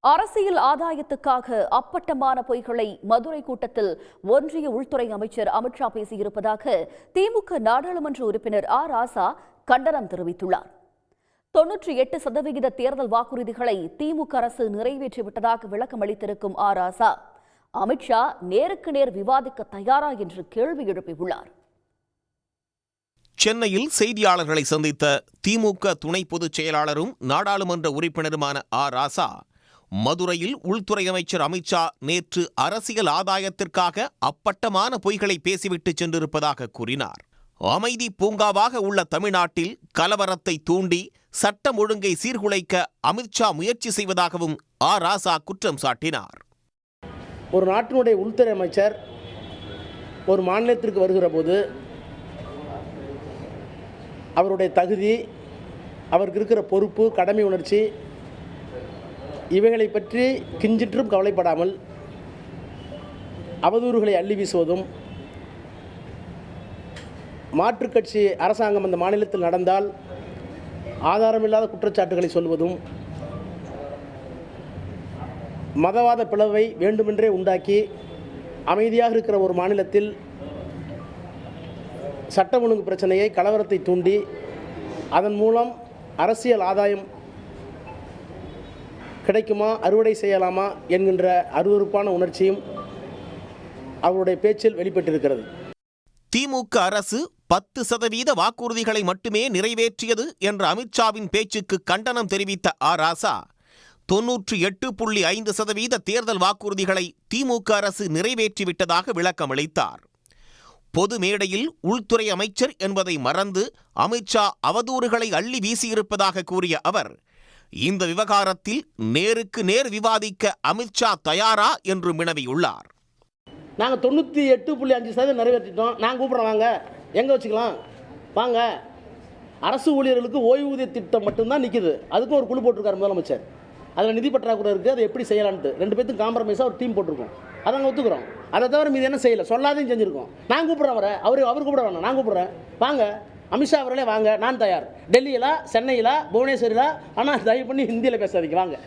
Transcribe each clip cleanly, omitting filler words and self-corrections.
அரசியல் ஆதாயத்துக்காக அப்பட்டமான பொய்களை மதுரை கூட்டத்தில் ஒன்றிய உள்துறை அமைச்சர் அமித்ஷா பேசியிருப்பதாக திமுக நாடாளுமன்ற உறுப்பினர் ராசா கண்டனம் தெரிவித்துள்ளார். 98% தேர்தல் வாக்குறுதிகளை திமுக அரசு நிறைவேற்றிவிட்டதாக விளக்கம் அளித்திருக்கும் ராசா, அமித்ஷா நேருக்கு நேர் விவாதிக்க தயாரா என்று கேள்வி எழுப்பியுள்ளார். சென்னையில் செய்தியாளர்களை சந்தித்த திமுக துணை பொதுச் செயலாளரும் நாடாளுமன்ற உறுப்பினருமான ராசா, மதுரையில் உள்துறை அமைச்சர் அமித்ஷா நேற்று அரசியல் ஆதாயத்திற்காக அப்பட்டமான பொய்களை பேசிவிட்டு சென்றிருப்பதாக கூறினார். அமைதி பூங்காவாக உள்ள தமிழ்நாட்டில் கலவரத்தை தூண்டி சட்டம் ஒழுங்கை சீர்குலைக்க அமித்ஷா முயற்சி செய்வதாகவும் ராசா குற்றம் சாட்டினார். ஒரு நாட்டினுடைய உள்துறை அமைச்சர் ஒரு மாநிலத்திற்கு வருகிற போது அவருடைய தகுதி, அவருக்கு இருக்கிற பொறுப்பு, கடமை உணர்ச்சி இவைகளை பற்றி கிஞ்சிற்றும் கவலைப்படாமல் அவதூறுகளை அள்ளி வீசுவதும், மாற்றுக் கட்சி அரசாங்கம் அந்த மாநிலத்தில் நடந்தால் ஆதாரமில்லாத குற்றச்சாட்டுகளை சொல்வதும், மதவாத பிளவை வேண்டுமென்றே உண்டாக்கி அமைதியாக இருக்கிற ஒரு மாநிலத்தில் சட்டம் ஒழுங்கு பிரச்சனையை, கலவரத்தை தூண்டி அதன் மூலம் அரசியல் ஆதாயம் கிடைக்குமா, அறுவடை செய்யலாமா என்கின்ற அருவருப்பான உணர்ச்சியும் அவருடைய பேச்சில் வெளிப்பட்டிருக்கிறது. திமுக அரசு 10% வாக்குறுதிகளை மட்டுமே நிறைவேற்றியது என்ற அமித்ஷாவின் பேச்சுக்கு கண்டனம் தெரிவித்த ராசா, 98.5% தேர்தல் வாக்குறுதிகளை திமுக அரசு நிறைவேற்றிவிட்டதாக விளக்கம் அளித்தார். பொது மேடையில் உள்துறை அமைச்சர் என்பதை மறந்து அமித்ஷா அவதூறுகளை அள்ளி வீசியிருப்பதாக கூறிய அவர், இந்த விவகாரத்தில் நேருக்கு நேர் விவாதிக்க அமித்ஷா தயாரா என்று வினவியுள்ளார். நாங்கள் 98.5% நிறைவேற்றிட்டோம். நாங்கள் கூப்பிட்றோம், வாங்க, எங்கே வச்சுக்கலாம், வாங்க. அரசு ஊழியர்களுக்கு ஓய்வூதிய திட்டம் மட்டும்தான் நிற்கிது. அதுக்கும் ஒரு குழு போட்டிருக்காரு முதலமைச்சர். அதில் நிதி பற்றாக்குறை இருக்குது, அதை எப்படி செய்யலான்ட்டு 2 பேர்த்துக்கும் காம்ப்ரமைஸாக ஒரு டீம் போட்டிருக்கோம். அதை நாங்கள் ஒத்துக்கிறோம். அதை தவிர மீது என்ன செய்யலை, சொல்லாதையும் செஞ்சுருக்கோம். நான் கூப்பிட்றேன் அவரை, அவர் கூப்பிட வேணாம், நான் கூப்பிட்றேன், வாங்க அமித்ஷா அவர்களே வாங்க, நான் தயார். டெல்லியில், சென்னையில், புவனேஸ்வரில், ஆனால் தயவு பண்ணி ஹிந்தியில் பேசாதீங்க, வாங்க.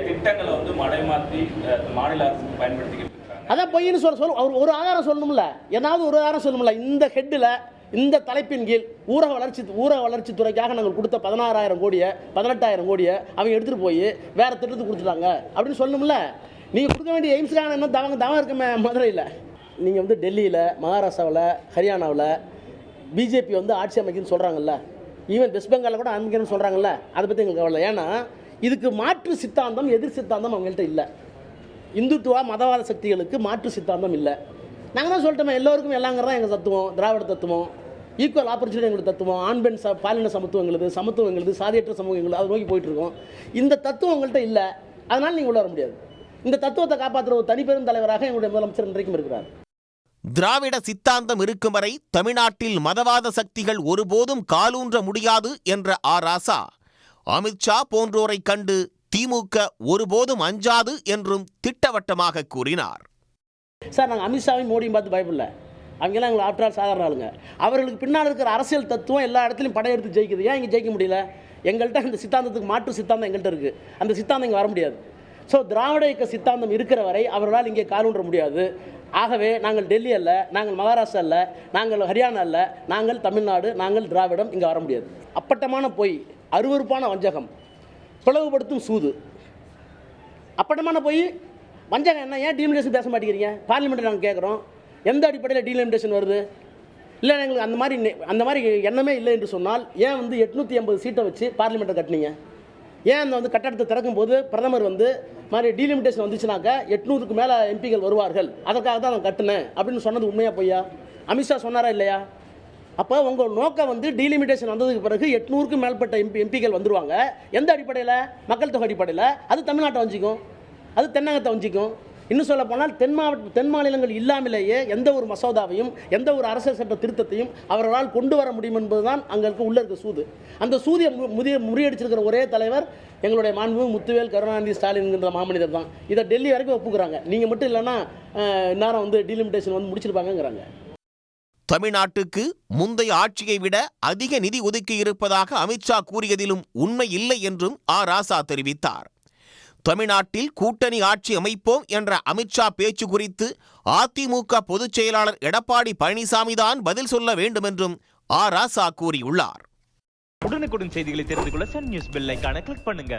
திட்டங்களை வந்து மடைமாற்றி மாநில அரசு பயன்படுத்திக்கிட்டு அதான் பொய்ன்னு சொல்ல அவர் ஒரு ஆதாரம் சொல்லணும்ல, ஏதாவது ஒரு ஆதாரம் சொல்லணும்ல. இந்த ஹெட்டில், இந்த தலைப்பின் கீழ் ஊரக வளர்ச்சி துறைக்காக நாங்கள் கொடுத்த 16,000 கோடியை 18,000 கோடியை அவங்க எடுத்துகிட்டு போய் வேறு திட்டத்துக்கு கொடுத்துட்டாங்க அப்படின்னு சொல்லணும்ல. நீங்கள் கொடுக்க வேண்டிய எய்ம்ஸ்க்கான என்ன தவம் இருக்குமே மதுரையில். நீங்கள் வந்து டெல்லியில், மகாராஷ்டிராவில், ஹரியானாவில் பிஜேபி வந்து ஆட்சி அமைக்குன்னு சொல்கிறாங்கல்ல, ஈவன் வெஸ்ட் பெங்காலில் கூட அமைக்கணும்னு சொல்கிறாங்கல்ல, அதை பற்றி எங்களுக்கு கவலை. ஏன்னா இதுக்கு மாற்று சித்தாந்தம், எதிர் சித்தாந்தம் அவங்கள்ட்ட இல்லை. இந்துத்துவா மதவாத சக்திகளுக்கு மாற்று சித்தாந்தம் இல்லை. நாங்கள் தான் சொல்லிட்டோமே, எல்லோருக்கும் எல்லாங்கிறதான் எங்கள் தத்துவம், திராவிட தத்துவம், ஈக்குவல் ஆப்பர்ச்சுனிட்டி எங்களுக்கு தத்துவம், ஆண் பெண் பாலின சமத்துவம் எங்களுது, சமத்துவம் எங்களுது, சாதியற்ற சமூகம் எங்களுக்கு, அதை நோக்கி போயிட்டுருக்கோம். இந்த தத்துவம் உங்கள்கிட்ட இல்லை, அதனால் நீங்கள் உள்ள வர முடியாது. இந்த தத்துவத்தை காப்பாற்றுற ஒரு தனிப்பெரும் தலைவராக எங்களுடைய முதலமைச்சர் இன்றைக்கும் இருக்கிறார். திராவிட சித்தாந்தம் இருக்கும் வரை தமிழ்நாட்டில் மதவாத சக்திகள் ஒருபோதும் காலூன்ற முடியாது என்ற ராசா, அமித்ஷா போன்றோரை கண்டு திமுக ஒருபோதும் அஞ்சாது என்றும் திட்டவட்டமாக கூறினார். சார், நாங்கள் அமித்ஷாவையும் மோடியும் பார்த்து பயப்படல. அவங்கெல்லாம் எங்களை ஆற்றால் சாதாரண ஆளுங்க. அவர்களுக்கு பின்னால் இருக்கிற அரசியல் தத்துவம் எல்லா இடத்துலையும் படையெடுத்து ஜெயிக்குது. ஏன் இங்கே ஜெயிக்க முடியல? எங்கள்கிட்ட அந்த சித்தாந்தத்துக்கு மாற்று சித்தாந்தம் எங்கள்கிட்ட இருக்குது. அந்த சித்தாந்தம் இங்கே வர முடியாது. ஸோ திராவிட இயக்க சித்தாந்தம் இருக்கிற வரை அவர்களால் இங்கே காலூன்ற முடியாது. ஆகவே நாங்கள் டெல்லி அல்ல, நாங்கள் மகாராஷ்டிரா அல்ல, நாங்கள் ஹரியானா அல்ல, நாங்கள் தமிழ்நாடு, நாங்கள் திராவிடம், இங்கே வர முடியாது. அப்பட்டமான பொய், அருவருப்பான வஞ்சகம், பிளவுபடுத்தும் சூது, அப்பட்டமான பொய், வஞ்சகம். என்ன, ஏன் டீலிமிட்டேஷன் பேச மாட்டேங்கிறீங்க? பார்லிமெண்ட்டில் நாங்கள் கேட்குறோம், எந்த அடிப்படையில் டீலிமிட்டேஷன் வருது? இல்லை, எங்களுக்கு அந்த மாதிரி எண்ணமே இல்லை என்று சொன்னால் ஏன் வந்து 880 சீட்டை வச்சு பார்லிமெண்ட்டை கட்டினீங்க? ஏன் அந்த வந்து கட்டடத்தை திறக்கும் போது பிரதமர் வந்து மாதிரி டீலிமிட்டேஷன் வந்துச்சுனாக்கா 800க்கு மேலே எம்பிகள் வருவார்கள், அதற்காக தான் நான் கட்டினேன் அப்படின்னு சொன்னது உண்மையா பொய்யா? அமித்ஷா சொன்னாரா இல்லையா? அப்போ உங்கள் நோக்கம் வந்து டீலிமிட்டேஷன் வந்ததுக்கு பிறகு 800க்கு மேற்பட்ட எம்பிகள் வந்துருவாங்க. எந்த அடிப்படையில்? மக்கள் தொகை அடிப்படையில். அது தமிழ்நாட்டை வஞ்சிக்கும், அது தென்னகத்தை வஞ்சிக்கும். இன்னும் சொல்ல போனால் தென் மாநிலங்கள் இல்லாமலேயே எந்த ஒரு மசோதாவையும், எந்த ஒரு அரசியல் சட்ட திருத்தத்தையும் அவர்களால் கொண்டு வர முடியும் என்பதுதான் அங்களுக்கு உள்ள இருக்க சூது. அந்த சூதியை முறியடிச்சிருக்கிற ஒரே தலைவர் எங்களுடைய மாண்பு முத்துவேல் கருணாநிதி ஸ்டாலின்ங்கிற மாமனிதர் தான். இதை டெல்லி வரைக்கும் ஒப்புக்கிறாங்க. நீங்கள் மட்டும் இல்லைன்னா நேரம் வந்து டீலிமிட்டேஷன் வந்து முடிச்சிருப்பாங்கிறாங்க. தமிழ்நாட்டுக்கு முந்தைய ஆட்சியை விட அதிக நிதி ஒதுக்கி இருப்பதாக அமித்ஷா கூறியதிலும் உண்மை இல்லை என்றும் ராசா தெரிவித்தார். தமிழ்நாட்டில் கூட்டணி ஆட்சி அமைப்போம் என்ற அமித்ஷா பேச்சு குறித்து அதிமுக பொதுச் செயலாளர் எடப்பாடி பழனிசாமி தான் பதில் சொல்ல வேண்டும் என்றும் ராசா கூறியுள்ளார். உடனுக்குடன் செய்திகளை தெரிந்து கொள்ள சன் நியூஸ் பெல் ஐகானை கிளிக் பண்ணுங்க.